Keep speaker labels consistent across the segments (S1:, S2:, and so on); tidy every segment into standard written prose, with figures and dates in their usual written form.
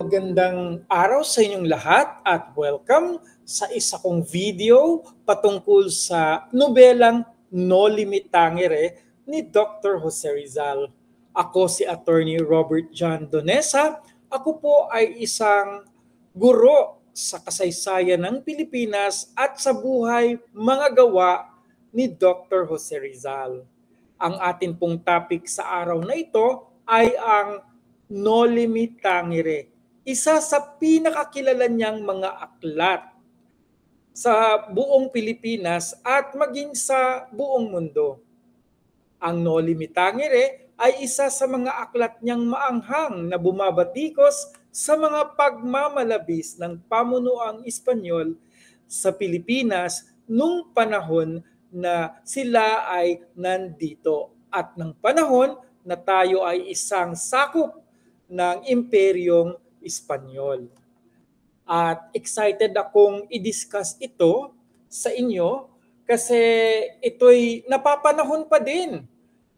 S1: Magandang araw sa inyong lahat at welcome sa isa kong video patungkol sa nobelang No Limit Tangere ni Dr. Jose Rizal. Ako si Attorney Robert John Donesa. Ako po ay isang guro sa kasaysayan ng Pilipinas at sa buhay mga gawa ni Dr. Jose Rizal. Ang atin pong topic sa araw na ito ay ang No Limit Tangere, isa sa pinakakilala niyang mga aklat sa buong Pilipinas at maging sa buong mundo. Ang No Limit Tangere ay isa sa mga aklat niyang maanghang na bumabatikos sa mga pagmamalabis ng pamunuang Espanyol sa Pilipinas nung panahon na sila ay nandito at ng panahon na tayo ay isang sakop ng Imperyong Espanyol. At excited akong i-discuss ito sa inyo kasi ito'y napapanahon pa din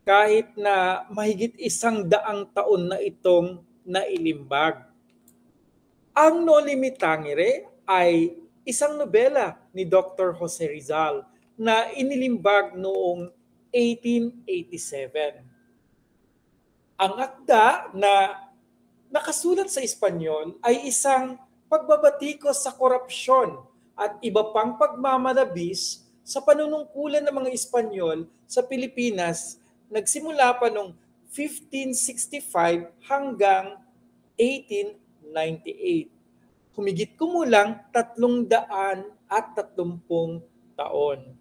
S1: kahit na mahigit 100 taon na itong nailimbag. Ang No Limit Tangere ay isang nobela ni Dr. Jose Rizal na inilimbag noong 1887. Ang akda na nakasulat sa Espanyol ay isang pagbabatikos sa korupsyon at iba pang pagmamalabis sa panunungkulan ng mga Espanyol sa Pilipinas nagsimula pa noong 1565 hanggang 1898. Humigit kumulang 330 taon.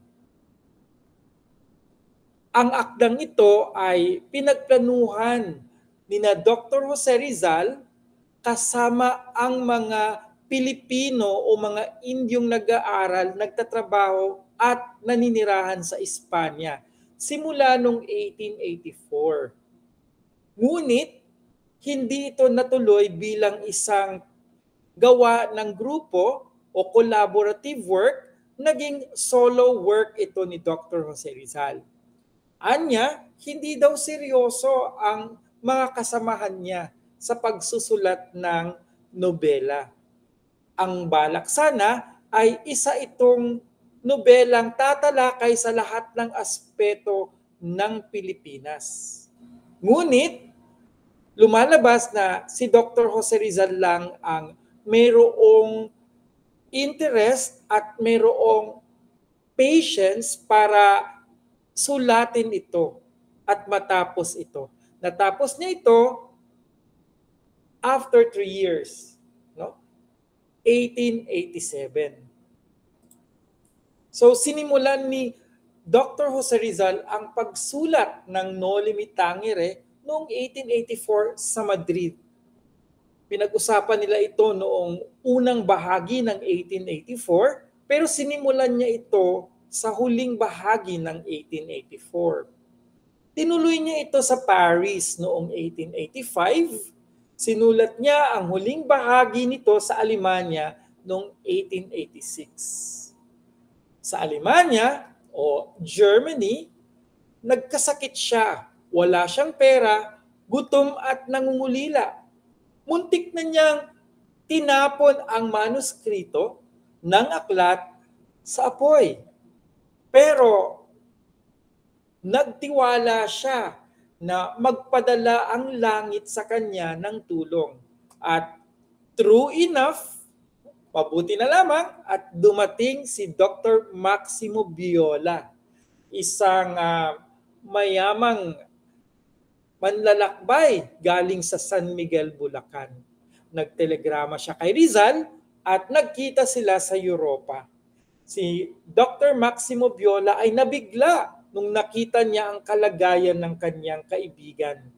S1: Ang akdang ito ay pinagplanuhan ni na Dr. Jose Rizal kasama ang mga Pilipino o mga Indyong nag-aaral, nagtatrabaho at naninirahan sa Espanya simula noong 1884. Ngunit hindi ito natuloy bilang isang gawa ng grupo o collaborative work, naging solo work ito ni Dr. Jose Rizal. Anya, hindi daw seryoso ang mga kasamahan niya sa pagsusulat ng nobela. Ang balak sana ay isa itong nobelang tatalakay sa lahat ng aspeto ng Pilipinas. Ngunit, lumalabas na si Dr. Jose Rizal lang ang mayroong interest at mayroong patience para sulatin ito at matapos ito. Natapos niya ito after 3 years, no? 1887. So sinimulan ni Dr. Jose Rizal ang pagsulat ng No Limit Tangere noong 1884 sa Madrid. Pinag-usapan nila ito noong unang bahagi ng 1884, pero sinimulan niya ito sa huling bahagi ng 1884. Tinuloy niya ito sa Paris noong 1885. Sinulat niya ang huling bahagi nito sa Alemanya noong 1886. Sa Alemanya o Germany, nagkasakit siya. Wala siyang pera, gutom at nangungulila. Muntik na niyang tinapon ang manuskrito ng aklat sa apoy. Pero nagtiwala siya na magpadala ang langit sa kanya ng tulong. At true enough, mabuti na lamang at dumating si Dr. Maximo Viola, isang mayamang manlalakbay galing sa San Miguel, Bulacan. Nagtelegrama siya kay Rizal at nagkita sila sa Europa. Si Dr. Maximo Viola ay nabigla nung nakita niya ang kalagayan ng kanyang kaibigan,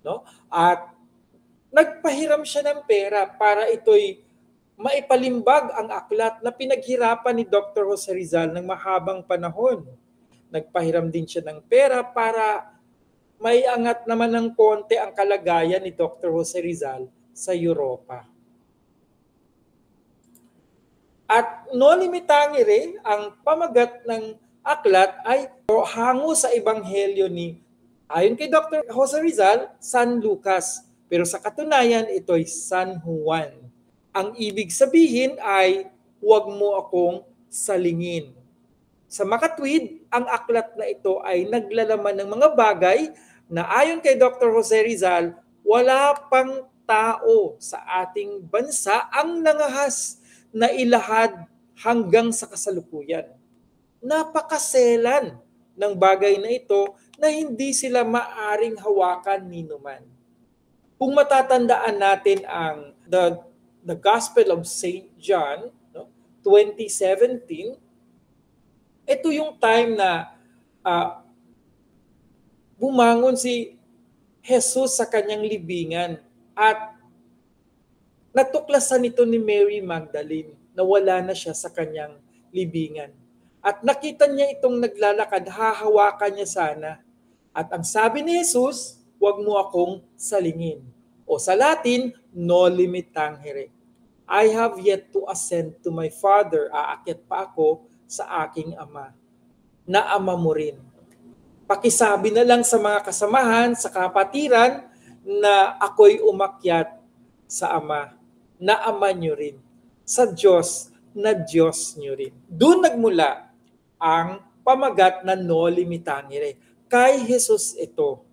S1: no? At nagpahiram siya ng pera para ito'y maipalimbag ang aklat na pinaghirapan ni Dr. Jose Rizal ng mahabang panahon. Nagpahiram din siya ng pera para may angat naman ng konti ang kalagayan ni Dr. Jose Rizal sa Europa. At No Limit Tangere, ang pamagat ng aklat ay hango sa ebanghelyo ni, ayon kay Dr. Jose Rizal, San Lucas. Pero sa katunayan, ito'y San Juan. Ang ibig sabihin ay, huwag mo akong salingin. Sa makatwid, ang aklat na ito ay naglalaman ng mga bagay na ayon kay Dr. Jose Rizal, wala pang tao sa ating bansa ang nangahas na ilahad hanggang sa kasalukuyan. Napakaselan ng bagay na ito na hindi sila maaring hawakan ni numan. Kung matatandaan natin ang the Gospel of St. John, 2017, ito yung time na bumangon si Jesus sa kanyang libingan at natuklasan ito ni Mary Magdalene na wala na siya sa kanyang libingan. At nakita niya itong naglalakad, hahawakan niya sana. At ang sabi ni Jesus, huwag mo akong salingin. O sa Latin, noli me tangere. I have yet to ascend to my Father. Aakyat pa ako sa aking Ama, na Ama mo rin. Pakisabi na lang sa mga kasamahan, sa kapatiran, na ako'y umakyat sa Ama, na Ama nyo rin. Sa Diyos, na Diyos nyo rin. Doon nagmula ang pamagat na noli me tangere. Kay Jesus ito.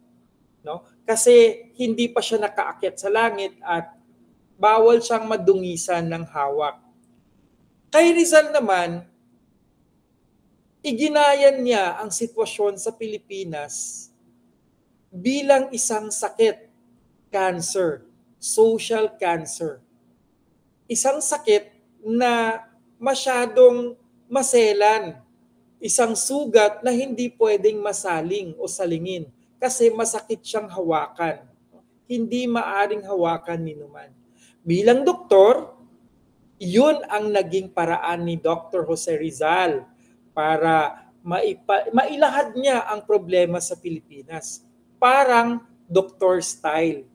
S1: No? Kasi hindi pa siya nakaakyat sa langit at bawal siyang madungisan ng hawak. Kay Rizal naman, iginayan niya ang sitwasyon sa Pilipinas bilang isang sakit, cancer, social cancer. Isang sakit na masyadong maselan, isang sugat na hindi pwedeng masaling o salingin kasi masakit siyang hawakan. Hindi maaring hawakan ni numan. Bilang doktor, yun ang naging paraan ni Dr. Jose Rizal para mailahad niya ang problema sa Pilipinas. Parang doktor style.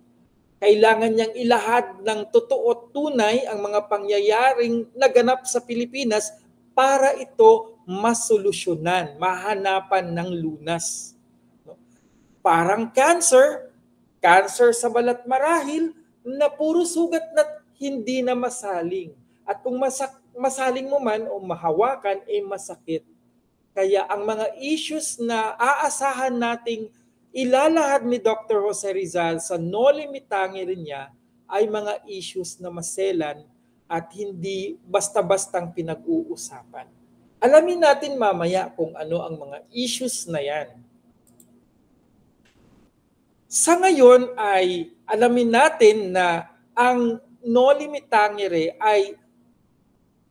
S1: Kailangan niyang ilahad ng totoo tunay ang mga pangyayaring naganap sa Pilipinas para ito masolusyonan, mahanapan ng lunas. Parang cancer sa balat marahil na puro sugat na hindi na masaling. At kung masaling mo man o mahawakan, masakit. Kaya ang mga issues na aasahan nating ilalahad ni Dr. Jose Rizal sa noli me tangere niya ay mga issues na maselan at hindi basta-bastang pinag-uusapan. Alamin natin mamaya kung ano ang mga issues na yan. Sa ngayon ay alamin natin na ang noli me tangere ay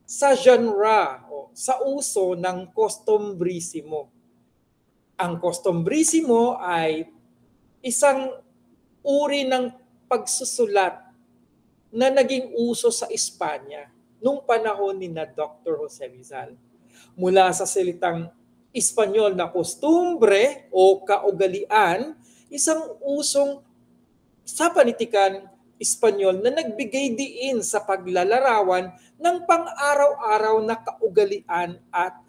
S1: sa genre o sa uso ng costumbrismo. Ang costumbrismo ay isang uri ng pagsusulat na naging uso sa Espanya nung panahon ni na Dr. Jose Rizal. Mula sa salitang Espanyol na kostumbre o kaugalian, isang usong sa panitikan Espanyol na nagbigay diin sa paglalarawan ng pang-araw-araw na kaugalian at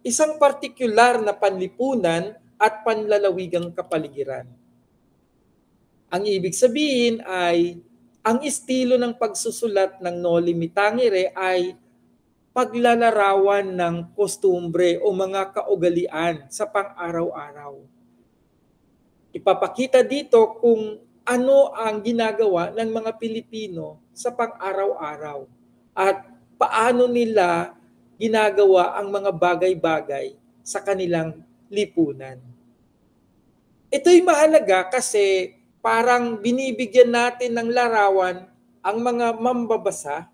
S1: isang partikular na panlipunan at panlalawigang kapaligiran. Ang ibig sabihin ay ang estilo ng pagsusulat ng noli me tangere ay paglalarawan ng kostumbre o mga kaugalian sa pang-araw-araw. Ipapakita dito kung ano ang ginagawa ng mga Pilipino sa pang-araw-araw at paano nila ginagawa ang mga bagay-bagay sa kanilang lipunan. Ito'y mahalaga kasi parang binibigyan natin ng larawan ang mga mambabasa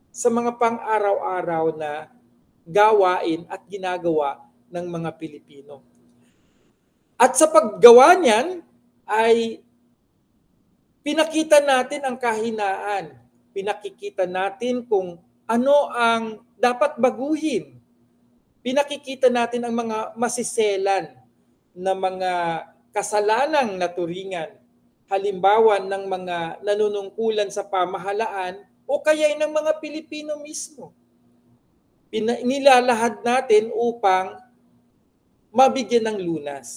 S1: sa mga pang-araw-araw na gawain at ginagawa ng mga Pilipino. At sa paggawa niyan ay pinakita natin ang kahinaan. Pinakikita natin kung ano ang dapat baguhin. Pinakikita natin ang mga masiselan na mga kasalanang naturingan. Halimbawa ng mga nanunungkulan sa pamahalaan o kaya ng mga Pilipino mismo. Nilalahad natin upang mabigyan ng lunas.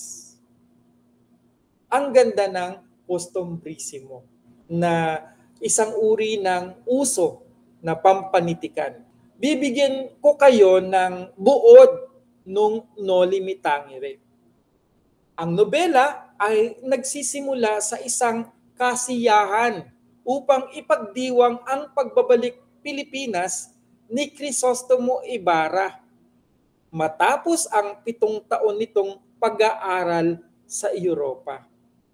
S1: Ang ganda ng costumbrismo. na isang uri ng uso na pampanitikan. Bibigyan ko kayo ng buod nung Noli Me Tangere. Ang nobela ay nagsisimula sa isang kasiyahan upang ipagdiwang ang pagbabalik Pilipinas ni Crisostomo Ibarra matapos ang 7 taon nitong pag-aaral sa Europa.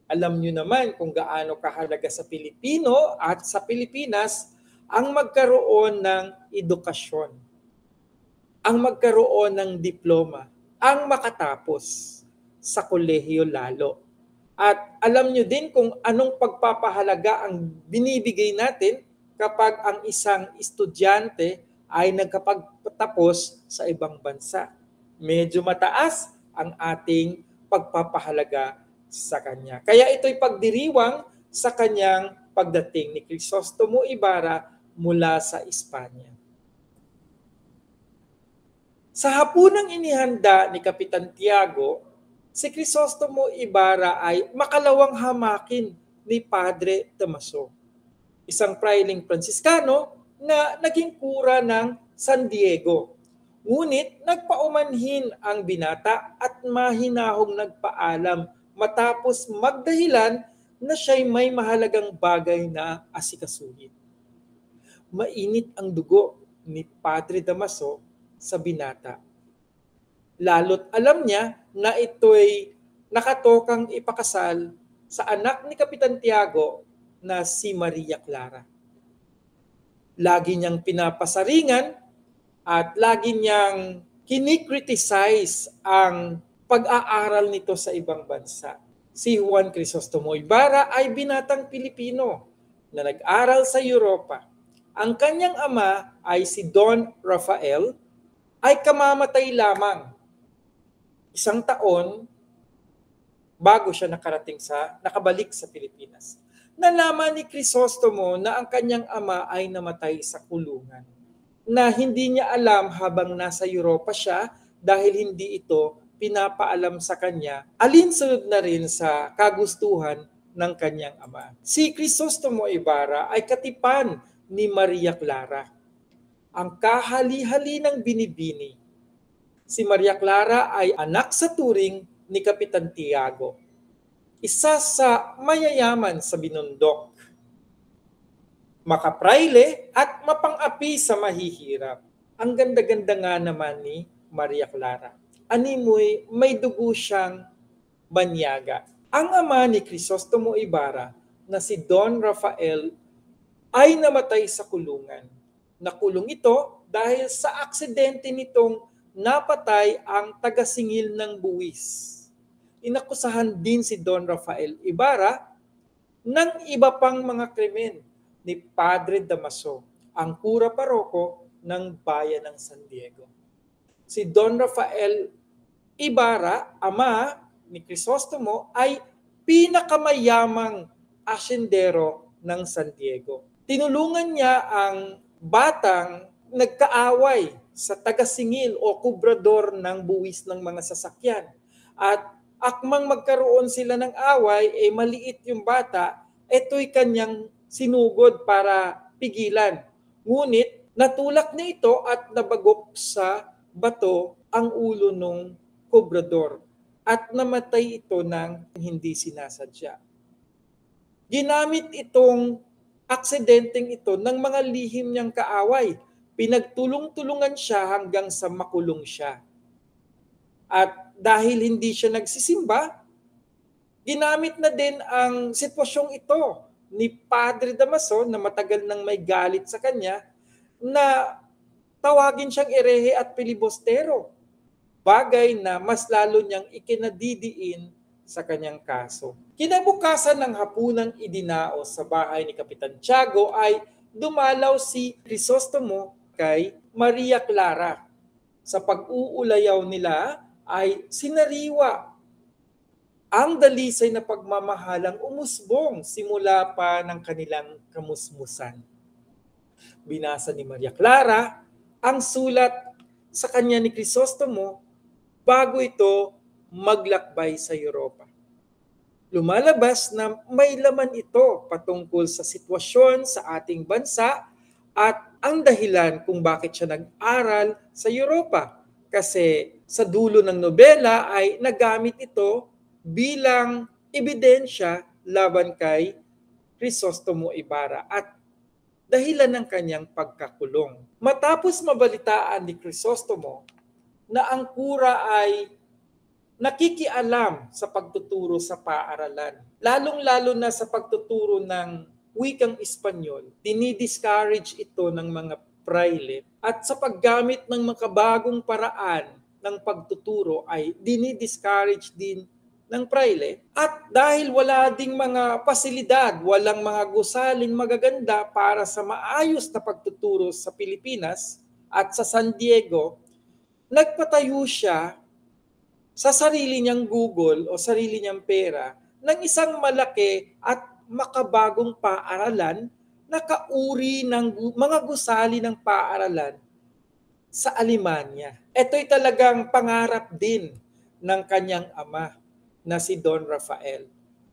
S1: Alam nyo naman kung gaano kahalaga sa Pilipino at sa Pilipinas ang magkaroon ng edukasyon, ang magkaroon ng diploma, ang makatapos sa kolehiyo lalo. At alam nyo din kung anong pagpapahalaga ang binibigay natin kapag ang isang estudyante ay nagkapagtapos sa ibang bansa. Medyo mataas ang ating pagpapahalaga sa kanya. Kaya ito'y pagdiriwang sa kanyang pagdating ni Crisostomo Ibarra mula sa Espanya. Sa hapunang inihanda ni Kapitan Tiago, si Crisostomo Ibarra ay makalawang hamakin ni Padre Damaso, isang prailing Pransiskano na naging kura ng San Diego. Ngunit nagpaumanhin ang binata at mahinahong nagpaalam matapos magdahilan na siya'y may mahalagang bagay na asikasuhin. Mainit ang dugo ni Padre Damaso sa binata. Lalo't alam niya na ito'y nakatokang ipakasal sa anak ni Kapitan Tiago na si Maria Clara. Lagi niyang pinapasaringan at lagi niyang kinikriticize ang pag-aaral nito sa ibang bansa. Si Juan Crisostomo Ibarra ay binatang Pilipino na nag-aral sa Europa. Ang kanyang ama ay si Don Rafael ay kamamatay lamang 1 taon bago siya nakabalik sa Pilipinas. Nalaman ni Crisostomo na ang kanyang ama ay namatay sa kulungan, na hindi niya alam habang nasa Europa siya dahil hindi ito pinapaalam sa kanya, alinsunod na rin sa kagustuhan ng kanyang ama. Si Crisostomo Ibarra ay katipan ni Maria Clara, ang kahali-hali ng binibini. Si Maria Clara ay anak sa turing ni Kapitan Tiago, isa sa mayayaman sa Binundok, makapraile at mapang-api sa mahihirap. Ang ganda-ganda nga naman ni Maria Clara. Animoy may dugo siyang banyaga. Ang ama ni Crisostomo Ibarra na si Don Rafael ay namatay sa kulungan. Nakulong ito dahil sa aksidente nitong napatay ang taga-singil ng buwis. Inakusahan din si Don Rafael Ibarra ng iba pang mga krimen ni Padre Damaso, ang kura paroko ng bayan ng San Diego. Si Don Rafael Ibarra, ama ni Crisostomo, ay pinakamayamang asyendero ng San Diego. Tinulungan niya ang batang nagkaaway sa taga-singil o kubrador ng buwis ng mga sasakyan. At akmang magkaroon sila ng away, maliit yung bata, ito'y kanyang sinugod para pigilan. Ngunit natulak niya ito at nabagok sa bato ang ulo ng kubrador at namatay ito ng hindi sinasadya. Ginamit itong aksidenteng ito ng mga lihim niyang kaaway. Pinagtulong-tulungan siya hanggang sa makulong siya. At dahil hindi siya nagsisimba, ginamit na din ang sitwasyong ito ni Padre Damaso na matagal nang may galit sa kanya na tawagin siyang erehe at pilibostero. Bagay na mas lalo niyang ikinadidiin sa kanyang kaso. Kinabukasan ng hapunang idinaos sa bahay ni Kapitan Tiago ay dumalaw si Crisostomo kay Maria Clara. Sa pag-uulayaw nila ay sinariwa ang dalisay na pagmamahalang umusbong simula pa ng kanilang kamusmusan. Binasa ni Maria Clara ang sulat sa kanya ni Crisostomo bago ito maglakbay sa Europa. lumalabas na may laman ito patungkol sa sitwasyon sa ating bansa at ang dahilan kung bakit siya nag-aral sa Europa. Kasi sa dulo ng nobela ay nagamit ito bilang ebidensya laban kay Crisostomo Ibarra at dahilan ng kanyang pagkakulong. Matapos mabalitaan ni Crisostomo na ang kura ay nakikialam sa pagtuturo sa paaralan, lalong-lalo na sa pagtuturo ng wikang Espanyol, dinidiscourage ito ng mga praile at sa paggamit ng makabagong paraan ng pagtuturo ay dinidiscourage din ng praile. At dahil wala ding mga pasilidad, walang mga gusaling magaganda para sa maayos na pagtuturo sa Pilipinas at sa San Diego, nagpatayo siya sa sarili niyang Google o sarili niyang pera ng isang malaki at makabagong paaralan na kauri ng mga gusali ng paaralan sa Alemanya. Ito'y talagang pangarap din ng kanyang ama na si Don Rafael.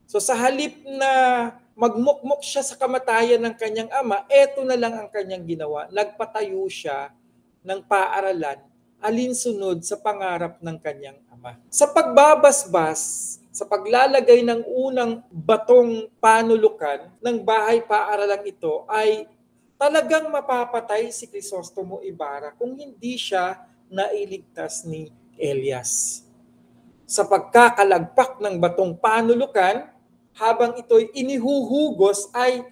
S1: So sa halip na magmukmok siya sa kamatayan ng kanyang ama, eto na lang ang kanyang ginawa. Nagpatayo siya ng paaralan alinsunod sa pangarap ng kanyang ama. Sa pagbabasbas, sa paglalagay ng unang batong panulukan ng bahay-paaralang ito ay talagang mapapatay si Crisostomo Ibarra kung hindi siya nailigtas ni Elias. Sa pagkakalagpak ng batong panulukan, habang ito'y inihuhugos ay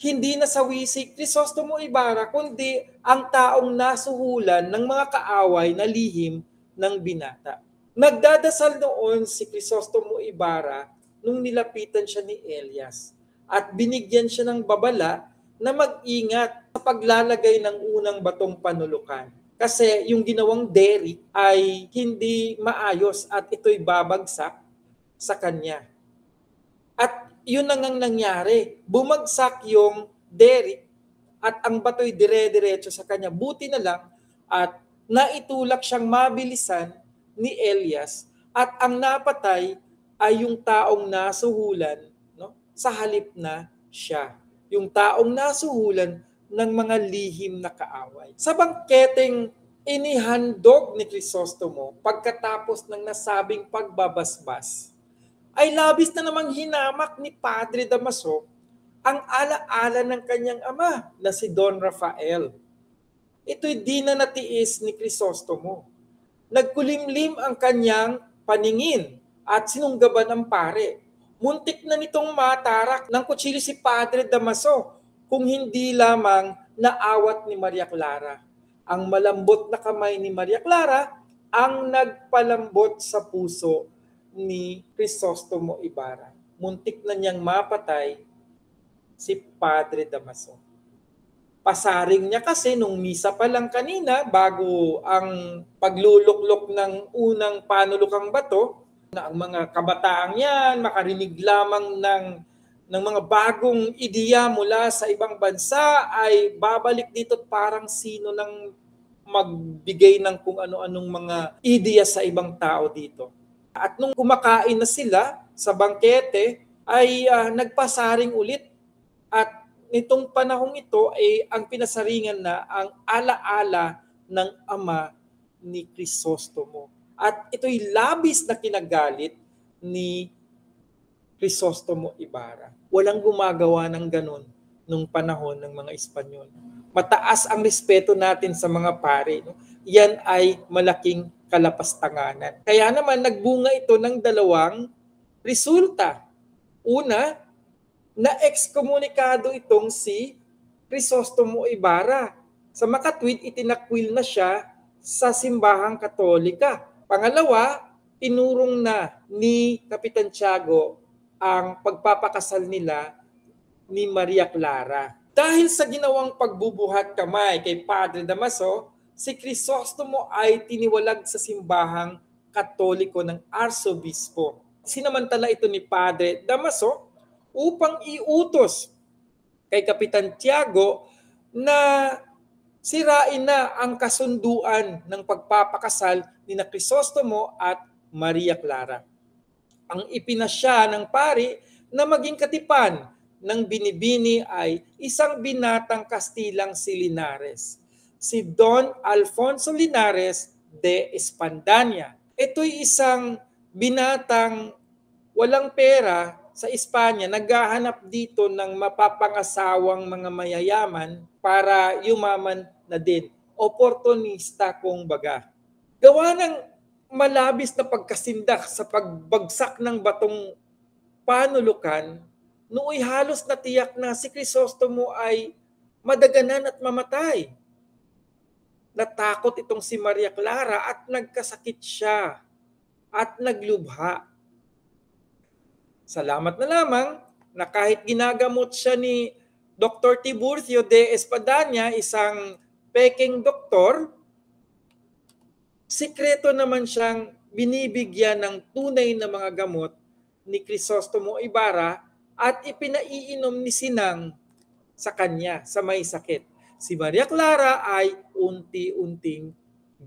S1: hindi nasawi si Crisostomo Ibarra kundi ang taong nasuhulan ng mga kaaway na lihim ng binata. Nagdadasal noon si Crisostomo Ibarra nung nilapitan siya ni Elias at binigyan siya ng babala na mag-ingat sa paglalagay ng unang batong panulukan. Kasi yung ginawang derrick ay hindi maayos at ito'y babagsak sa kanya. At yun ang nangyari. Bumagsak yung derrick at ang bato'y dire-diretso sa kanya. Buti na lang at naitulak siyang mabilisan ni Elias at ang napatay ay yung taong nasuhulan, no, sa halip na siya. Yung taong nasuhulan ng mga lihim na kaaway. Sa bangketeng inihandog ni Crisostomo pagkatapos ng nasabing pagbabasbas, ay labis na namang hinamak ni Padre Damaso ang alaala ng kanyang ama na si Don Rafael. Ito'y di na natiis ni Crisostomo. Nagkulimlim ang kanyang paningin at sinunggaban ang pare. Muntik na nitong matarak ng kutsilyo si Padre Damaso kung hindi lamang naawat ni Maria Clara. Ang malambot na kamay ni Maria Clara ang nagpalambot sa puso ni Crisostomo Ibarra. Muntik na niyang mapatay si Padre Damaso. Pasaring niya kasi nung misa pa lang kanina bago ang pagluluklok ng unang panulukang bato na ang mga kabataang yan makarinig lamang ng mga bagong ideya mula sa ibang bansa ay babalik dito parang sino ng magbigay ng kung ano-anong mga ideya sa ibang tao dito. At nung kumakain na sila sa bangkete ay nagpasaring ulit at nitong panahong ito ay ang pinasaringan na ang alaala ng ama ni Crisostomo. At ito'y labis na kinagalit ni Crisostomo Ibarra. Walang gumagawa ng ganun nung panahon ng mga Espanyol. Mataas ang respeto natin sa mga pare. No? Yan ay malaking kalapastanganan. Kaya naman nagbunga ito ng dalawang resulta. Una, na-exkomunikado itong si Crisostomo Ibarra. Sa makatwid, itinakwil na siya sa simbahang Katolika. Pangalawa, inurong na ni Kapitan Tiago ang pagpapakasal nila ni Maria Clara. Dahil sa ginawang pagbubuhat kamay kay Padre Damaso, si Crisostomo ay tiniwalag sa simbahang Katoliko ng Arsobispo. Sinamantala ito ni Padre Damaso upang iutos kay Kapitan Tiago na sirain na ang kasunduan ng pagpapakasal ni Crisostomo at Maria Clara. Ang ipinasya ng pari na maging katipan ng binibini ay isang binatang Kastilang si Linares, si Don Alfonso Linares de Espandanya. Ito'y isang binatang walang pera sa Espanya, naghahanap dito ng mapapangasawang mga mayayaman para yumaman na din. Oportunista kung baga. Gawa ng malabis na pagkasindak sa pagbagsak ng batong panulukan, nooy halos natiyak na si Crisostomo ay madaganan at mamatay. Natakot itong si Maria Clara at nagkasakit siya at naglubha. Salamat na lamang na kahit ginagamot siya ni Dr. Tiburcio de Espadaña, isang peking doktor, sikreto naman siyang binibigyan ng tunay na mga gamot ni Crisostomo Ibarra at ipinaiinom ni Sinang sa kanya sa may sakit. Si Maria Clara ay unti-unting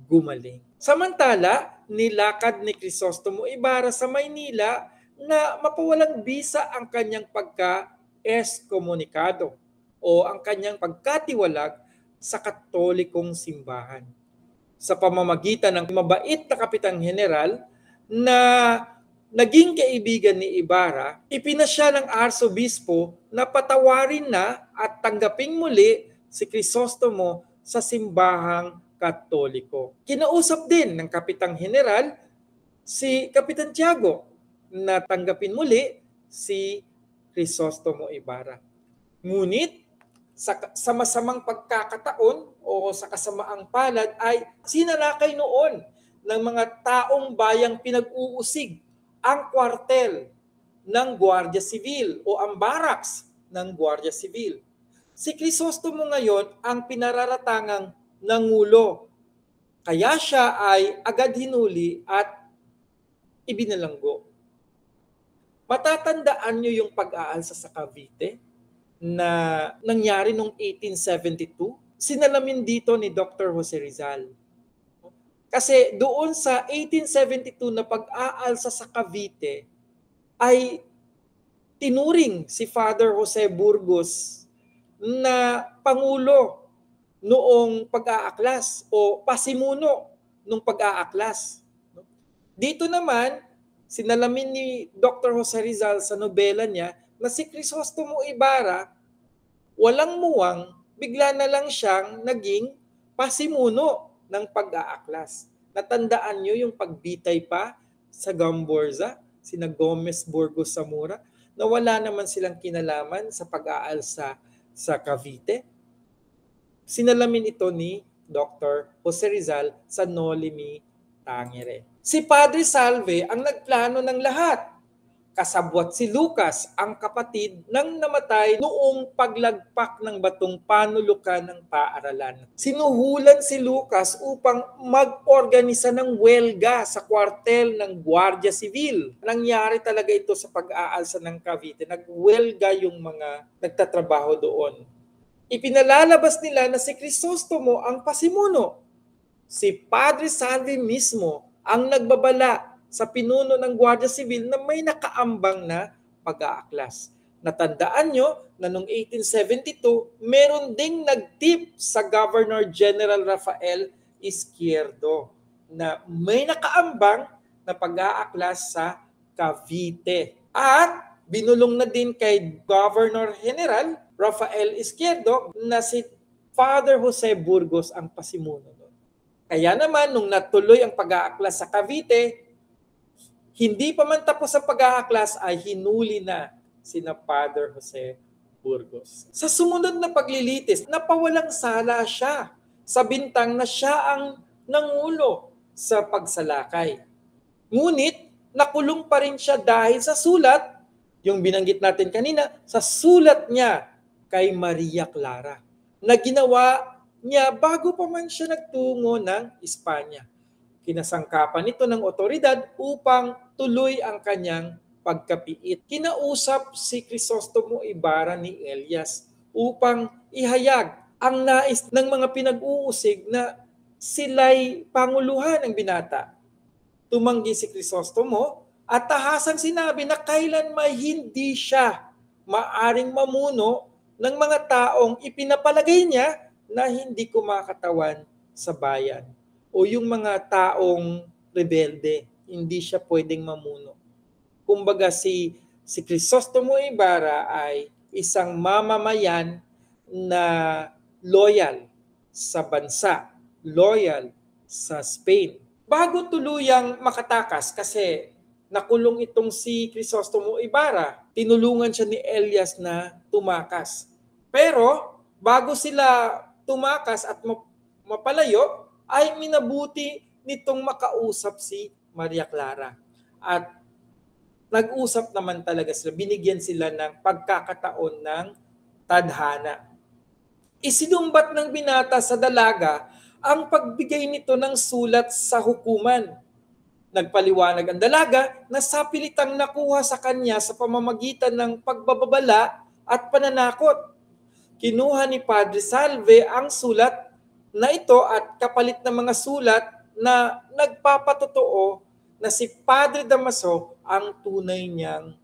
S1: gumaling. Samantala, nilakad ni Crisostomo Ibarra sa Maynila na mapawalang bisa ang kanyang pagka-eskomunikado o ang kanyang pagkatiwalag sa Katolikong simbahan. Sa pamamagitan ng mabait na Kapitang General na naging kaibigan ni Ibarra, ipinasya ng Arsobispo na patawarin na at tanggaping muli si Crisostomo sa simbahang Katoliko. Kinausap din ng Kapitang General si Kapitan Tiago na tanggapin muli si Crisostomo Ibarra. Ngunit sa masamang pagkakataon o sa kasamaang palad ay sinalakay noon ng mga taong bayang pinag-uusig ang kwartel ng Guardia Civil o ang barracks ng Guardia Civil. Si Crisostomo ngayon ang pinararatangang nangulo. Kaya siya ay agad hinuli at ibinalanggo. Matatandaan nyo yung pag-aalsa sa Cavite na nangyari noong 1872? Sinalamin dito ni Dr. Jose Rizal. Kasi doon sa 1872 na pag-aalsa sa Cavite ay tinuring si Father Jose Burgos na pangulo noong pag-aaklas o pasimuno noong pag-aaklas. Dito naman, sinalamin ni Dr. Jose Rizal sa nobela niya na si Crisostomo Ibarra, walang muwang, bigla na lang siyang naging pasimuno ng pag-aaklas. Natandaan nyo yung pagbitay pa sa Gamborza, sina Gomez Burgos Zamora, na wala naman silang kinalaman sa pag-aalsa sa Cavite? Sinalamin ito ni Dr. Jose Rizal sa Noli Tangere. Si Padre Salve ang nagplano ng lahat. Kasabwat si Lucas, ang kapatid ng namatay noong paglagpak ng batong panulukan ng paaralan. Sinuhulan si Lucas upang mag-organisa ng welga sa kwartel ng Guardia Civil. Nangyari talaga ito sa pag-aalsa ng Cavite. Nagwelga yung mga nagtatrabaho doon. Ipinalalabas nila na si Crisostomo ang pasimuno. Si Padre Salve mismo ang nagbabala sa pinuno ng Guardia Civil na may nakaambang na pag-aaklas. Natandaan nyo na noong 1872, meron ding nagtip sa Governor General Rafael Izquierdo na may nakaambang na pag-aaklas sa Cavite. At binulong na din kay Governor General Rafael Izquierdo na si Father Jose Burgos ang pasimuno doon. Kaya naman, nung natuloy ang pag-aaklas sa Cavite, hindi pa man tapos ang pag-aaklas ay hinuli na sina Father Jose Burgos. Sa sumunod na paglilitis, napawalang sala siya sa bintang na siya ang nangulo sa pagsalakay. Ngunit, nakulong pa rin siya dahil sa sulat, yung binanggit natin kanina, sa sulat niya kay Maria Clara, na ginawa niya bago pa man siya nagtungo ng Espanya. Kinasangkapan nito ng otoridad upang tuloy ang kanyang pagkapiit. Kinausap si Crisostomo Ibarra ni Elias upang ihayag ang nais ng mga pinag-uusig na sila'y panguluhan ng binata. Tumanggi si Crisostomo At tahasang sinabi na kailan may hindi siya maaring mamuno ng mga taong ipinapalagay niya na hindi kumakatawan sa bayan. O yung mga taong rebelde, hindi siya pwedeng mamuno. Kumbaga si Crisostomo Ibarra ay isang mamamayan na loyal sa bansa, loyal sa Spain. Bago tuluyang makatakas, kasi nakulong itong si Crisostomo Ibarra, tinulungan siya ni Elias na tumakas. Pero bago sila tumakas at mapalayo, ay minabuti nitong makausap si Maria Clara. At nag-usap naman talaga sila, binigyan sila ng pagkakataon ng tadhana. Isinumbat ng binata sa dalaga ang pagbigay nito ng sulat sa hukuman. Nagpaliwanag ang dalaga na sapilitang nakuha sa kanya sa pamamagitan ng pagbababala at pananakot. Kinuha ni Padre Salve ang sulat na ito at kapalit ng mga sulat na nagpapatotoo na si Padre Damaso ang tunay niyang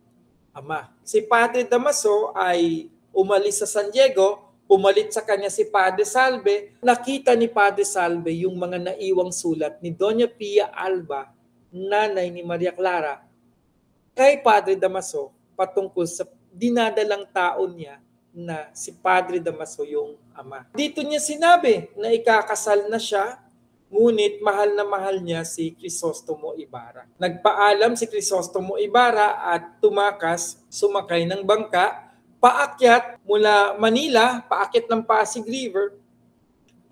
S1: ama. Si Padre Damaso ay umalis sa San Diego, pumalit sa kanya si Padre Salve. Nakita ni Padre Salve yung mga naiwang sulat ni Doña Pia Alba, nanay ni Maria Clara, kay Padre Damaso patungkol sa dinadalang taon niya na si Padre Damaso yung ama. Dito niya sinabi na ikakasal na siya, ngunit mahal na mahal niya si Crisostomo Ibarra. Nagpaalam si Crisostomo Ibarra at tumakas, sumakay ng bangka, paakyat mula Manila, paakyat ng Pasig River,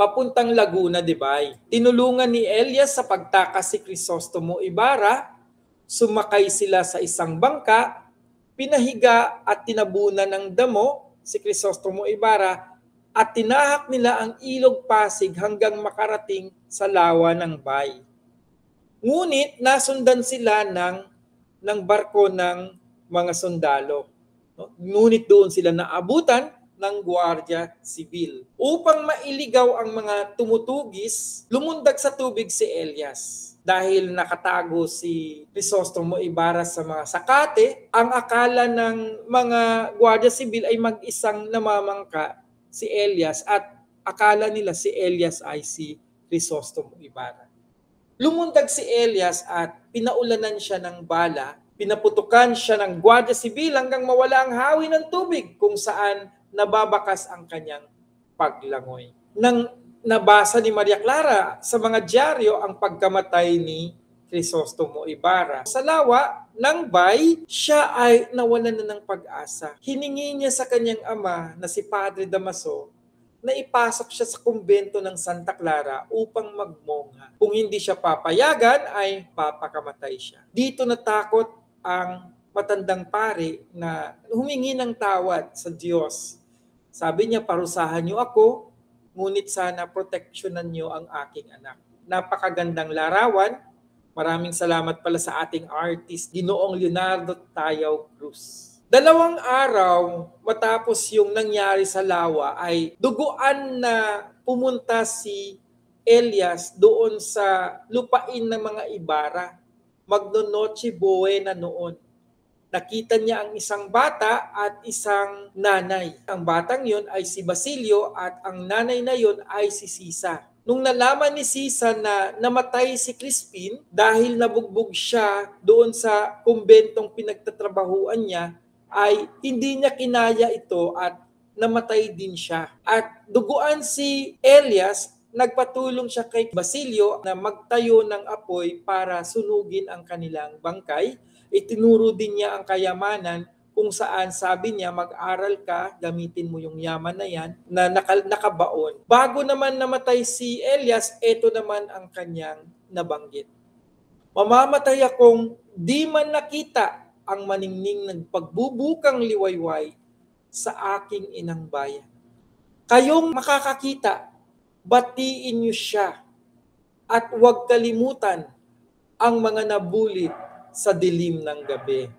S1: papuntang Laguna de Bay. Tinulungan ni Elias sa pagtakas si Crisostomo Ibarra, sumakay sila sa isang bangka, pinahiga at tinabunan ng damo si Crisostomo Ibarra at tinahak nila ang ilog Pasig hanggang makarating sa lawa ng Bay. Ngunit nasundan sila ng barko ng mga sundalo. Ngunit doon sila naabutan ng Guardia Civil. Upang mailigaw ang mga tumutugis, lumundag sa tubig si Elias. Dahil nakatago si Crisostomo Ibarra sa mga sakate, ang akala ng mga Guardia Civil ay mag-isang namamangka si Elias at akala nila si Elias ay si Crisostomo Ibarra. Lumundag si Elias at pinaulanan siya ng bala, pinaputukan siya ng Guardia Civil hanggang mawala ang hawi ng tubig kung saan nababakas ang kanyang paglangoy. Nang nabasa ni Maria Clara sa mga dyaryo ang pagkamatay ni Crisostomo Ibarra sa lawa ng Bay, siya ay nawalan na ng pag-asa. Hiningi niya sa kanyang ama na si Padre Damaso na ipasok siya sa kumbento ng Santa Clara upang magmongha. Kung hindi siya papayagan, ay papakamatay siya. Dito natakot ang matandang pari na humingi ng tawad sa Diyos. Sabi niya, parusahan niyo ako, ngunit sana proteksyonan niyo ang aking anak. Napakagandang larawan. Maraming salamat pala sa ating artist, Ginoong Leonardo Tayaw Cruz. 2 araw matapos yung nangyari sa lawa ay duguan na pumunta si Elias doon sa lupain ng mga Ibarra. Magno-Noche Buena noon. Nakita niya ang isang bata at isang nanay. Ang batang yon ay si Basilio at ang nanay na yon ay si Sisa. Nung nalaman ni Sisa na namatay si Crispin dahil nabugbog siya doon sa kumbentong pinagtatrabahuan niya, ay hindi niya kinaya ito at namatay din siya. At duguan si Elias, nagpatulong siya kay Basilio na magtayo ng apoy para sunugin ang kanilang bangkay. Itinuro din niya ang kayamanan kung saan sabi niya mag-aral ka, gamitin mo yung yaman na yan na nakabaon. Bago naman namatay si Elias, ito naman ang kanyang nabanggit. Mamamatay akong di man nakita ang maningning ng pagbubukang liwayway sa aking inang bayan. Kayong makakakita, batiin niyo siya at huwag kalimutan ang mga nabulit sa dilim ng gabi.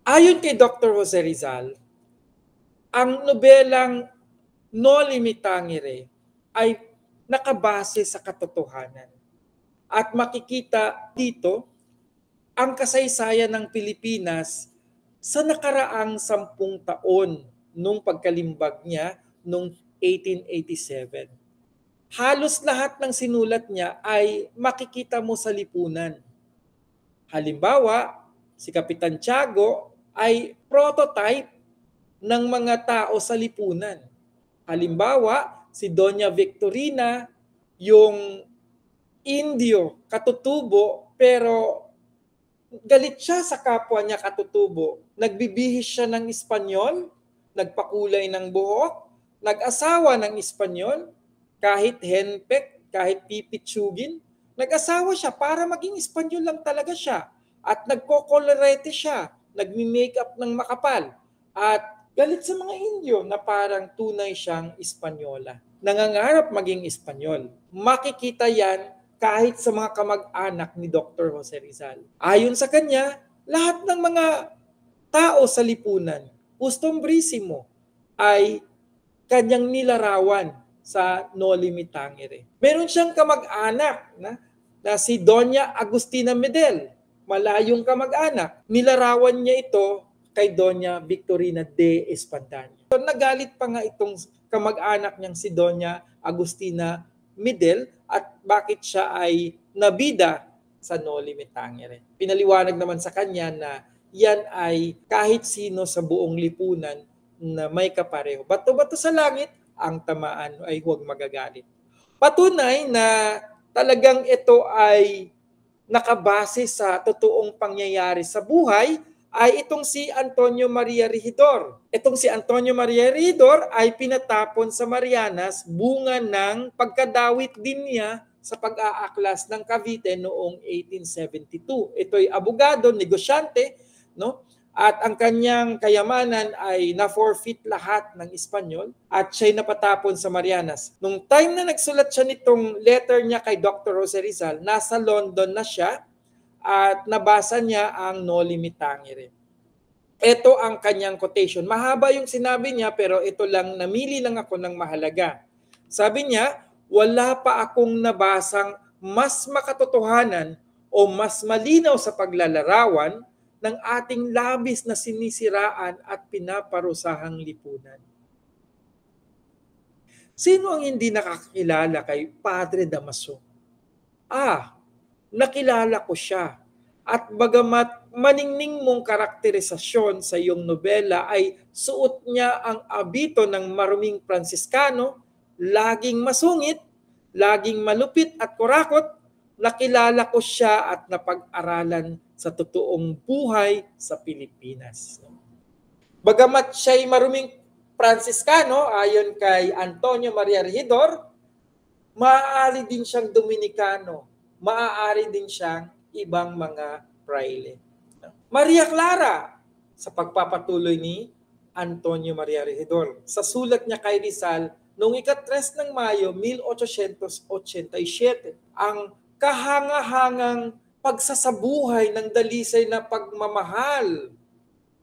S1: Ayon kay Dr. Jose Rizal, ang nobelang Noli Me Tangere ay nakabase sa katotohanan. At makikita dito ang kasaysayan ng Pilipinas sa nakaraang 10 taon nung pagkalimbag niya noong 1887. Halos lahat ng sinulat niya ay makikita mo sa lipunan. Halimbawa, si Kapitan Tiago ay prototype ng mga tao sa lipunan. Halimbawa, si Doña Victorina, yung Indio, katutubo, pero galit siya sa kapwa niya katutubo. Nagbibihis siya ng Espanyol, nagpakulay ng buhok, nag-asawa ng Espanyol, kahit henpek, kahit pipitsugin, nag-asawa siya para maging Espanyol lang talaga siya. At nagkokolorete siya, nagmi-makeup ng makapal. At galit sa mga Indio na parang tunay siyang Espanyola. Nangangarap maging Espanyol. Makikita yan kahit sa mga kamag-anak ni Dr. Jose Rizal. Ayon sa kanya, lahat ng mga tao sa lipunan, Custombrisimo, ay kanyang nilarawan sa Noli Me Tangere. Meron siyang kamag-anak na si Doña Agustina Medel, malayong kamag-anak. Nilarawan niya ito kay Doña Victorina de Espadaña. So, nagalit pa nga itong kamag-anak niyang si Doña Agustina Medel at bakit siya ay nabida sa Noli Me Tangere. Pinaliwanag naman sa kanya na yan ay kahit sino sa buong lipunan na may kapareho. Bato-bato sa langit, ang tamaan ay huwag magagalit. Patunay na talagang ito ay nakabase sa totoong pangyayari sa buhay ay itong si Antonio Maria Regidor. Itong si Antonio Maria Regidor ay pinatapon sa Marianas bunga ng pagkadawit din niya sa pag-aaklas ng Cavite noong 1872. Ito'y abogado, negosyante, no? At ang kanyang kayamanan ay na-forfeit lahat ng Espanyol at siya'y napatapon sa Marianas. Nung time na nagsulat siya nitong letter niya kay Dr. Jose Rizal, nasa London na siya at nabasa niya ang Noli Me Tangere. Ito ang kanyang quotation. Mahaba yung sinabi niya pero ito lang, namili lang ako ng mahalaga. Sabi niya, wala pa akong nabasang mas makatotohanan o mas malinaw sa paglalarawan ng ating labis na sinisiraan at pinaparusahang lipunan. Sino ang hindi nakakilala kay Padre Damaso? Nakilala ko siya. At bagamat maningning mong karakterisasyon sa iyong nobela ay suot niya ang abito ng maruming Pransiskano, laging masungit, laging malupit at kurakot, nakilala ko siya at napag-aralan sa totoong buhay sa Pilipinas. Bagamat siya'y maruming Pransiskano, ayon kay Antonio Maria Regidor, maaari din siyang Dominikano, maaari din siyang ibang mga praile. Maria Clara, sa pagpapatuloy ni Antonio Maria Regidor, sa sulat niya kay Rizal, noong ika-3 ng Mayo, 1887, ang kahanga-hangang pagsasabuhay ng dalisay na pagmamahal,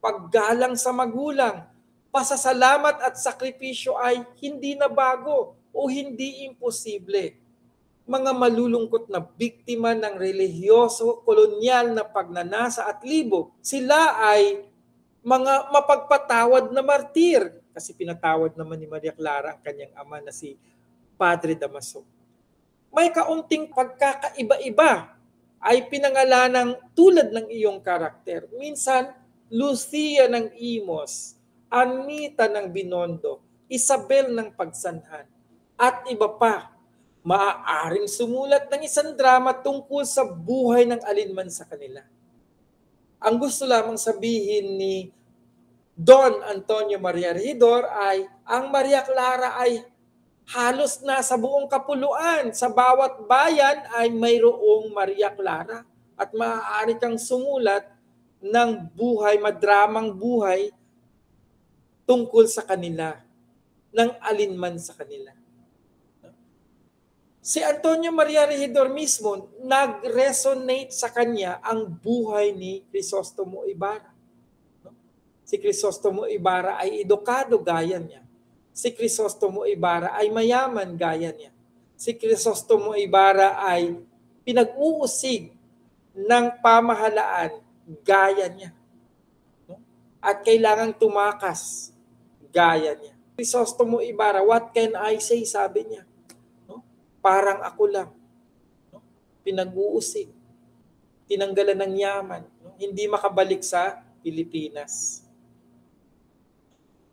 S1: paggalang sa magulang, pasasalamat at sakripisyo ay hindi na bago o hindi imposible. Mga malulungkot na biktima ng relihiyoso, kolonyal na pagnanasa at libo, sila ay mga mapagpatawad na martir kasi pinatawad naman ni Maria Clara ang kanyang ama na si Padre Damaso. May kaunting pagkakaiba-iba ay pinangalanang tulad ng iyong karakter. Minsan, Lucia ng Imos, Anita ng Binondo, Isabel ng Pagsanhan, at iba pa. Maaaring sumulat ng isang drama tungkol sa buhay ng alinman sa kanila. Ang gusto lamang sabihin ni Don Antonio Maria Regidor ay ang Maria Clara ay halos na sa buong kapuluan. Sa bawat bayan ay mayroong Maria Clara at maaari kang sumulat ng buhay, madramang buhay tungkol sa kanila, ng alinman sa kanila. Si Antonio Maria Regidor mismo, nag-resonate sa kanya ang buhay ni Crisostomo Ibarra. Si Crisostomo Ibarra ay edukado gaya niya. Si Crisostomo Ibarra ay mayaman gaya niya. Si Crisostomo Ibarra ay pinag-uusig ng pamahalaan gaya niya. No? At kailangang tumakas gaya niya. Crisostomo Ibarra, what can I say, sabi niya. No? Parang ako lang. No? Pinag-uusig. Tinanggalan ng yaman. No? Hindi makabalik sa Pilipinas.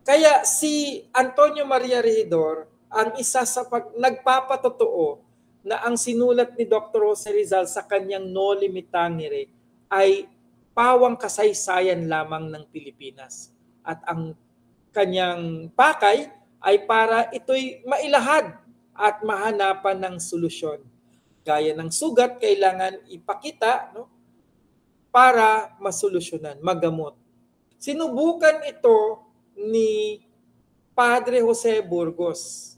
S1: Kaya si Antonio Maria Regidor ang isa sa nagpapatotoo na ang sinulat ni Dr. Jose Rizal sa kanyang No Limit Tangere ay pawang kasaysayan lamang ng Pilipinas. At ang kanyang pakay ay para ito'y mailahad at mahanapan ng solusyon. Gaya ng sugat, kailangan ipakita, no, para masolusyonan, magamot. Sinubukan ito ni Padre Jose Burgos.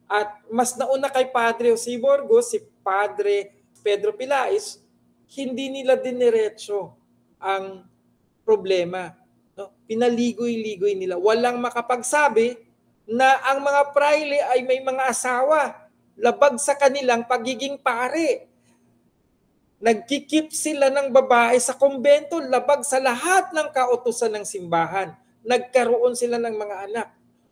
S1: At mas nauna kay Padre Jose Burgos, si Padre Pedro Pilais, hindi nila diniretso ang problema. No? Pinaligoy-ligoy nila. Walang makapagsabi na ang mga praile ay may mga asawa. Labag sa kanilang pagiging pare. Nagkikip sila ng babae sa kumbento, labag sa lahat ng kautusan ng simbahan. Nagkaroon sila ng mga anak.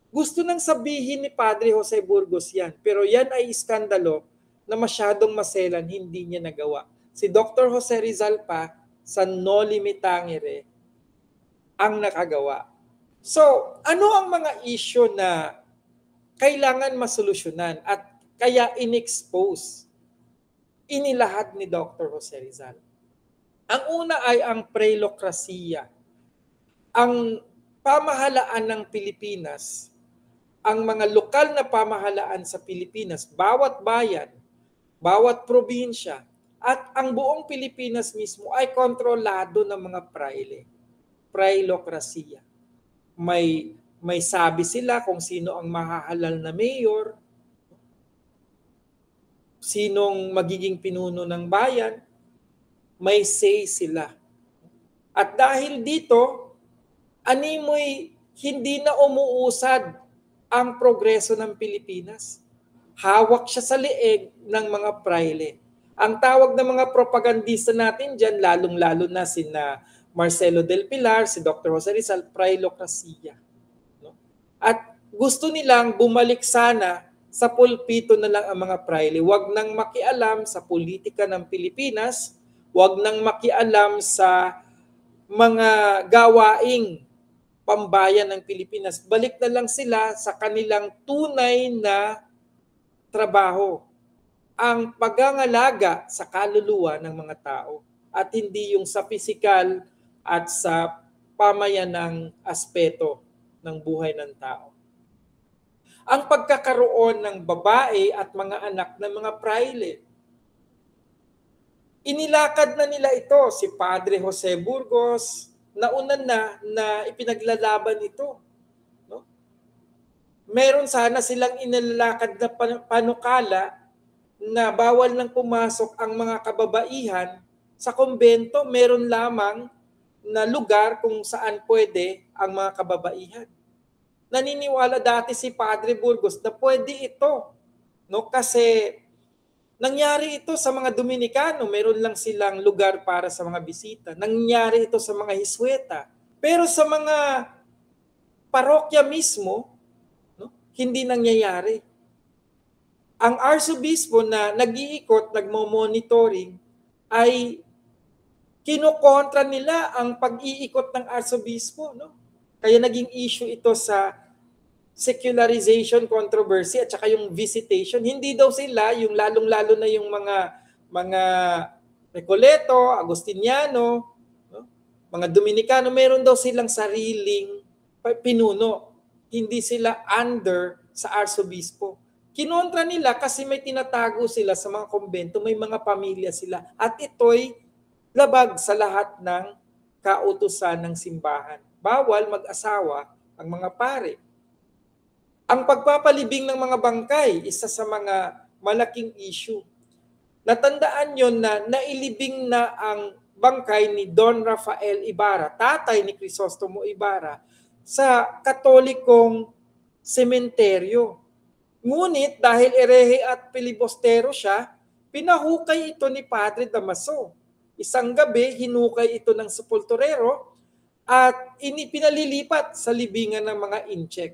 S1: Gusto nang sabihin ni Padre Jose Burgos yan, pero yan ay iskandalo na masyadong maselan, hindi niya nagawa. Si Dr. Jose Rizal pa, sa No Limit Tangere, ang nakagawa. So, ano ang mga issue na kailangan masolusyonan at kaya inexpose, inilahad ni Dr. Jose Rizal? Ang una ay ang prelokrasiya. Ang pamahalaan ng Pilipinas, ang mga lokal na pamahalaan sa Pilipinas, bawat bayan, bawat probinsya, at ang buong Pilipinas mismo ay kontrolado ng mga praile. Prelokrasiya. May sabi sila kung sino ang mahahalal na mayor, sinong magiging pinuno ng bayan, may say sila. At dahil dito, animoy hindi na umuusad ang progreso ng Pilipinas. Hawak siya sa leeg ng mga praile. Ang tawag ng mga propagandista natin dyan, lalong-lalo na sina Marcelo del Pilar, si Dr. Jose Rizal, prelokrasiya. No? At gusto nilang bumalik sana sa pulpito na lang ang mga praile. Huwag nang makialam sa politika ng Pilipinas, huwag nang makialam sa mga gawaing pambayan ng Pilipinas. Balik na lang sila sa kanilang tunay na trabaho, ang pagangalaga sa kaluluwa ng mga tao at hindi yung sa pisikal at sa pamayanang aspeto ng buhay ng tao. Ang pagkakaroon ng babae at mga anak ng mga praile, inilakad na nila ito. Si Padre Jose Burgos, nauna na ipinaglalaban ito. No? Meron sana silang inilalakad na panukala na bawal nang pumasok ang mga kababaihan sa kumbento. Meron lamang na lugar kung saan pwede ang mga kababaihan. Naniniwala dati si Padre Burgos na pwede ito. No? Kasi nangyari ito sa mga Dominikano, meron lang silang lugar para sa mga bisita. Nangyari ito sa mga Hisweta. Pero sa mga parokya mismo, no, hindi nangyayari. Ang arsobispo na nag-iikot, nagmo-monitoring, ay kinukontra nila ang pag-iikot ng arsobispo. No? Kaya naging issue ito sa secularization controversy at saka yung visitation. Hindi daw sila, yung lalong-lalo na yung mga Recoleto, Agustiniano, no? Mga Dominikano, meron daw silang sariling pinuno. Hindi sila under sa arsobispo. Kinontra nila kasi may tinatago sila sa mga kumbento, may mga pamilya sila. At ito'y labag sa lahat ng kautusan ng simbahan. Bawal mag-asawa ang mga pare. Ang pagpapalibing ng mga bangkay, isa sa mga malaking issue. Natandaan nyo na nailibing na ang bangkay ni Don Rafael Ibarra, tatay ni Crisostomo Ibarra, sa Katolikong sementeryo. Ngunit dahil erehe at pilibostero siya, pinahukay ito ni Padre Damaso. Isang gabi, hinukay ito ng sepulturero at pinalilipat sa libingan ng mga incheck.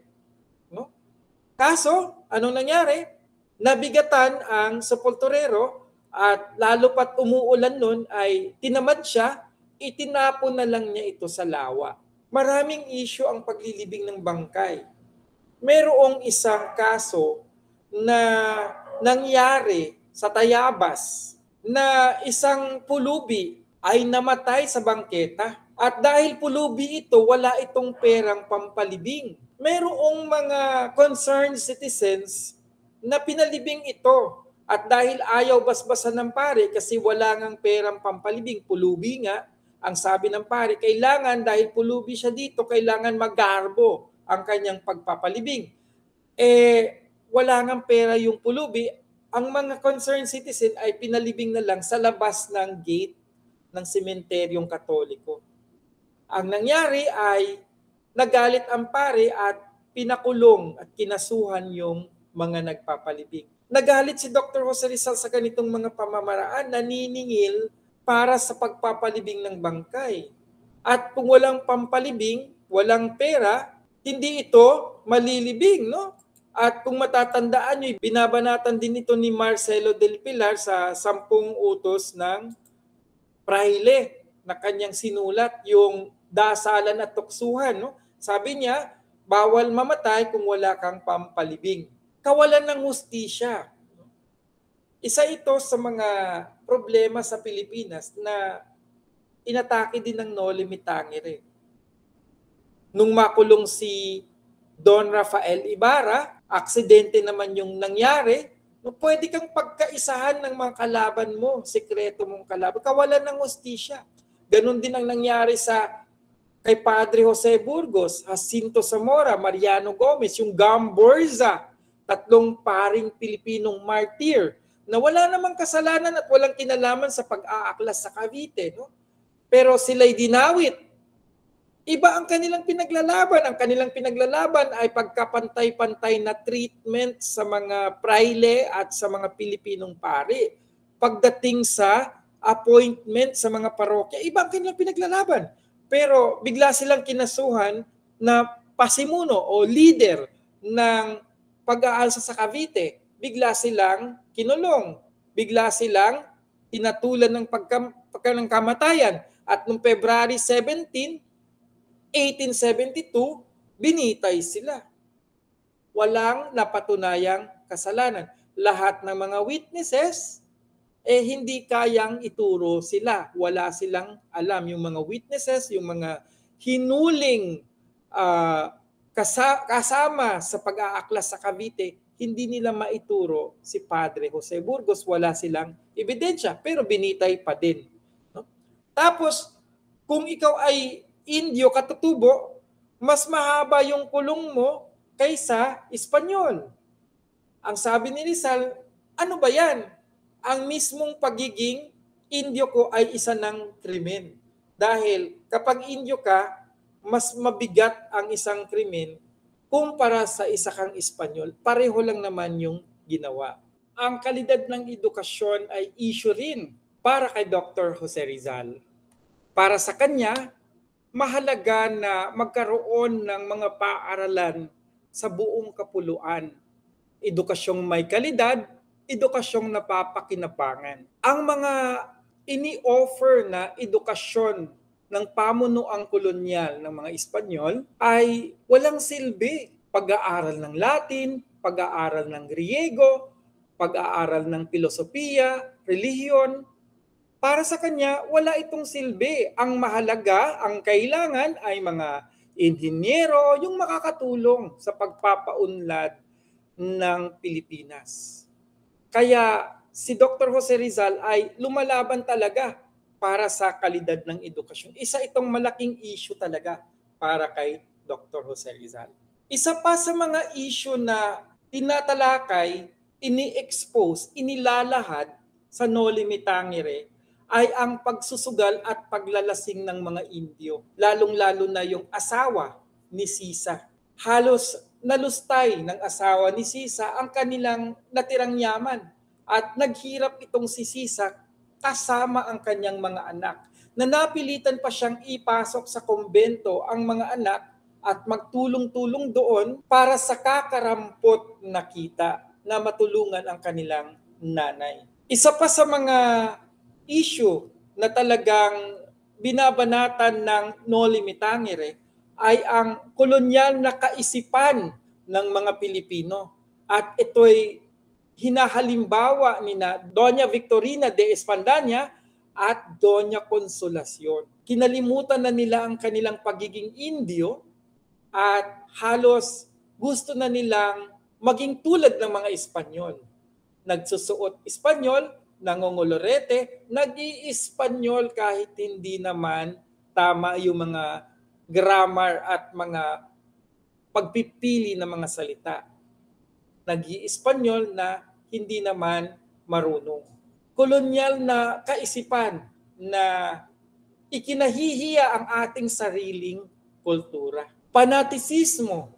S1: No? Kaso, anong nangyari? Nabigatan ang sepulturero at lalo pat umuulan nun ay tinamad siya, itinapon na lang niya ito sa lawa. Maraming issue ang paglilibing ng bangkay. Merong isang kaso na nangyari sa Tayabas na isang pulubi ay namatay sa bangketa. At dahil pulubi ito, wala itong perang pampalibing. Merong mga concerned citizens na pinalibing ito. At dahil ayaw basbasan ng pare kasi wala ngang perang pampalibing, pulubi nga, ang sabi ng pare, kailangan dahil pulubi siya dito, kailangan magarbo ang kanyang pagpapalibing. Wala ngang pera yung pulubi, ang mga concerned citizen ay pinalibing na lang sa labas ng gate ng sementeryong Katoliko. Ang nangyari ay nagalit ang pare at pinakulong at kinasuhan yung mga nagpapalibing. Nagalit si Dr. Jose Rizal sa ganitong mga pamamaraan, naniningil para sa pagpapalibing ng bangkay. At kung walang pampalibing, walang pera, hindi ito malilibing, no? At kung matatandaan nyo, binabanatan din ito ni Marcelo del Pilar sa 10 utos ng Praile na kanyang sinulat, yung dasalan at tuksuhan. No? Sabi niya, bawal mamatay kung wala kang pampalibing. Kawalan ng hustisya. Isa ito sa mga problema sa Pilipinas na inatake din ng Noli Me Tangere. Nung makulong si Don Rafael Ibarra, aksidente naman yung nangyari, no, pwede kang pagkaisahan ng mga kalaban mo, sekreto mong kalaban, kawalan ng hustisya. Ganon din ang nangyari kay Padre Jose Burgos, Jacinto Zamora, Mariano Gomez, yung Gamborza, 3 paring Pilipinong martir, na wala namang kasalanan at walang kinalaman sa pag-aaklas sa Cavite. No? Pero sila'y dinawit. Iba ang kanilang pinaglalaban. Ang kanilang pinaglalaban ay pagkapantay-pantay na treatment sa mga praile at sa mga Pilipinong pari. Pagdating sa appointment sa mga parokya, iba ang kanilang pinaglalaban. Pero bigla silang kinasuhan na pasimuno o leader ng pag-aalsa sa Cavite. Bigla silang kinulong. Bigla silang tinatulan ng ng kamatayan. At noong February 17, 1872, binitay sila. Walang napatunayang kasalanan. Lahat ng mga witnesses, hindi kayang ituro sila. Wala silang alam. Yung mga witnesses, yung mga hinuling kasama sa pag-aaklas sa Cavite, hindi nila maituro si Padre Jose Burgos. Wala silang ebidensya, pero binitay pa din. No? Tapos, kung ikaw ay Indio katutubo, mas mahaba yung kulong mo kaysa Espanyol. Ang sabi ni Rizal, ano ba yan? Ang mismong pagiging Indio ko ay isa ng krimen. Dahil kapag Indio ka, mas mabigat ang isang krimen kumpara sa isa kang Espanyol. Pareho lang naman yung ginawa. Ang kalidad ng edukasyon ay issue rin para kay Dr. Jose Rizal. Para sa kanya, mahalaga na magkaroon ng mga paaralan sa buong kapuluan. Edukasyong may kalidad, edukasyong napapakinabangan. Ang mga ini-offer na edukasyon ng pamunuang kolonyal ng mga Espanyol ay walang silbi. Pag-aaral ng Latin, pag-aaral ng Griego, pag-aaral ng filosofiya, relihiyon, para sa kanya, wala itong silbi. Ang mahalaga, ang kailangan ay mga inhinyero, yung makakatulong sa pagpapaunlad ng Pilipinas. Kaya si Dr. Jose Rizal ay lumalaban talaga para sa kalidad ng edukasyon. Isa itong malaking issue talaga para kay Dr. Jose Rizal. Isa pa sa mga issue na tinatalakay, ini-expose, inilalahad sa Noli Me Tangere ay ang pagsusugal at paglalasing ng mga Indio, lalong-lalo na yung asawa ni Sisa. Halos nalustay ng asawa ni Sisa ang kanilang natirang yaman at naghirap itong si Sisa kasama ang kanyang mga anak, na napilitan pa siyang ipasok sa kumbento ang mga anak at magtulong-tulong doon para sa kakarampot na kita na matulungan ang kanilang nanay. Isa pa sa mga issue na talagang binabanatan ng Noli Me Tangere ay ang kolonyal na kaisipan ng mga Pilipino. At ito'y hinahalimbawa ni na Doña Victorina de Espandanya at Doña Consolacion. Kinalimutan na nila ang kanilang pagiging Indio at halos gusto na nilang maging tulad ng mga Espanyol. Nagsusuot Espanyol, nangongolorete, nag-i-Espanyol kahit hindi naman tama yung mga grammar at mga pagpipili ng mga salita. Nag-i-Espanyol na hindi naman marunong. Kolonyal na kaisipan na ikinahihiya ang ating sariling kultura. Panatisismo,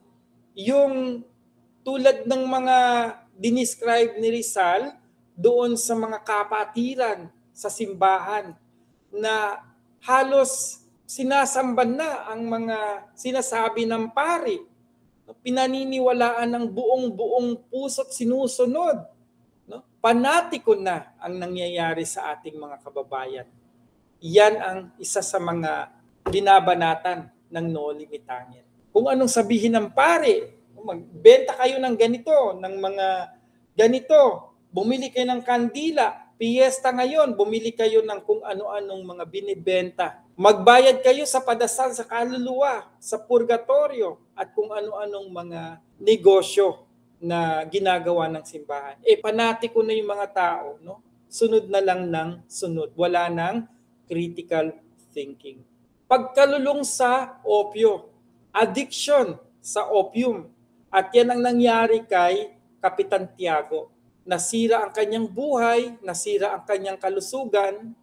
S1: yung tulad ng mga dinescribe ni Rizal doon sa mga kapatiran sa simbahan na halos sinasamban na ang mga sinasabi ng pari. Pinaniniwalaan ng buong puso't sinusunod. No? Panatiko na ang nangyayari sa ating mga kababayan. Yan ang isa sa mga binabanatan ng Noli Me Tangere. Kung anong sabihin ng pare, magbenta kayo ng ganito, ng mga ganito, bumili kayo ng kandila, piyesta ngayon, bumili kayo ng kung ano-anong mga binibenta. Magbayad kayo sa padasal, sa kaluluwa, sa purgatorio, at kung ano-anong mga negosyo na ginagawa ng simbahan. Panatiko na yung mga tao, no? Sunod na lang ng sunod. Wala nang critical thinking. Pagkalulong sa opyo, addiction sa opium. At yan ang nangyari kay Kapitan Tiago. Nasira ang kanyang buhay, nasira ang kanyang kalusugan,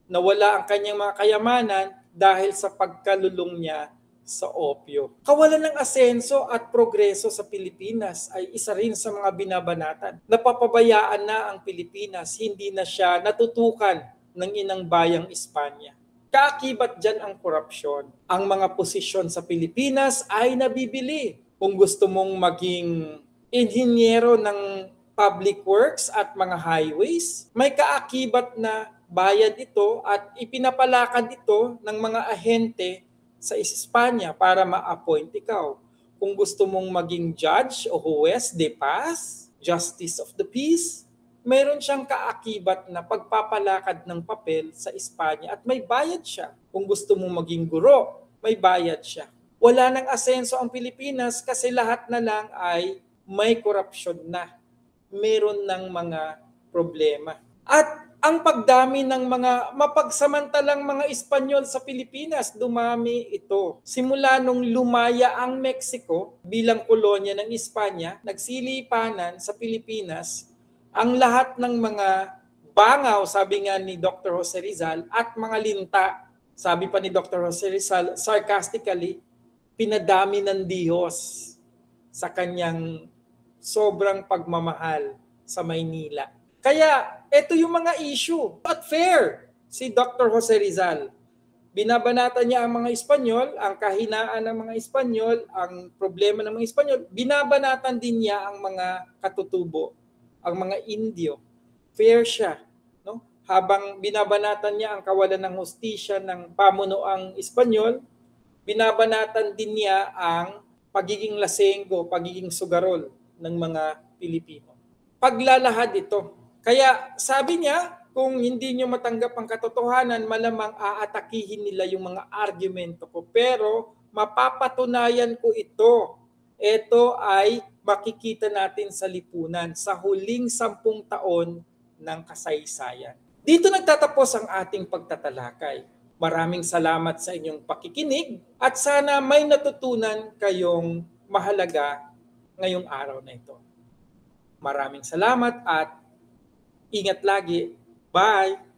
S1: nawala ang kanyang mga kayamanan dahil sa pagkalulong niya sa opyo. Kawalan ng asenso at progreso sa Pilipinas ay isa rin sa mga binabanatan. Napapabayaan na ang Pilipinas, hindi na siya natutukan ng inang bayang Espanya. Kaakibat dyan ang korupsyon. Ang mga posisyon sa Pilipinas ay nabibili. Kung gusto mong maging inhinyero ng public works at mga highways, may kaakibat na bayad ito at ipinapalakad ito ng mga ahente sa Espanya para ma-appoint ikaw. Kung gusto mong maging judge o juez de paz, justice of the peace, mayroon siyang kaakibat na pagpapalakad ng papel sa Espanya at may bayad siya. Kung gusto mong maging guro, may bayad siya. Wala nang asenso ang Pilipinas kasi lahat na lang ay may korupsyon na. Meron ng mga problema. At ang pagdami ng mga mapagsamantalang mga Espanyol sa Pilipinas, dumami ito. Simula nung lumaya ang Mexico bilang kolonya ng Espanya, nagsilipanan sa Pilipinas ang lahat ng mga bangaw, sabi nga ni Dr. Jose Rizal, at mga linta. Sabi pa ni Dr. Jose Rizal, sarcastically, pinadami ng Diyos sa kanyang sobrang pagmamahal sa Maynila. Kaya ito yung mga issue. Not fair si Dr. Jose Rizal. Binabanatan niya ang mga Espanyol, ang kahinaan ng mga Espanyol, ang problema ng mga Espanyol. Binabanatan din niya ang mga katutubo, ang mga Indio. Fair siya. No? Habang binabanatan niya ang kawalan ng hustisya ng pamunuang Espanyol, binabanatan din niya ang pagiging lasenggo, pagiging sugarol ng mga Pilipino. Paglalahad ito. Kaya sabi niya, kung hindi niyo matanggap ang katotohanan, malamang aatakihin nila yung mga argumento ko. Pero mapapatunayan ko ito. Ito ay makikita natin sa lipunan sa huling 10 taon ng kasaysayan. Dito nagtatapos ang ating pagtatalakay. Maraming salamat sa inyong pakikinig at sana may natutunan kayong mahalaga ngayong araw na ito. Maraming salamat at ingat lagi. Bye!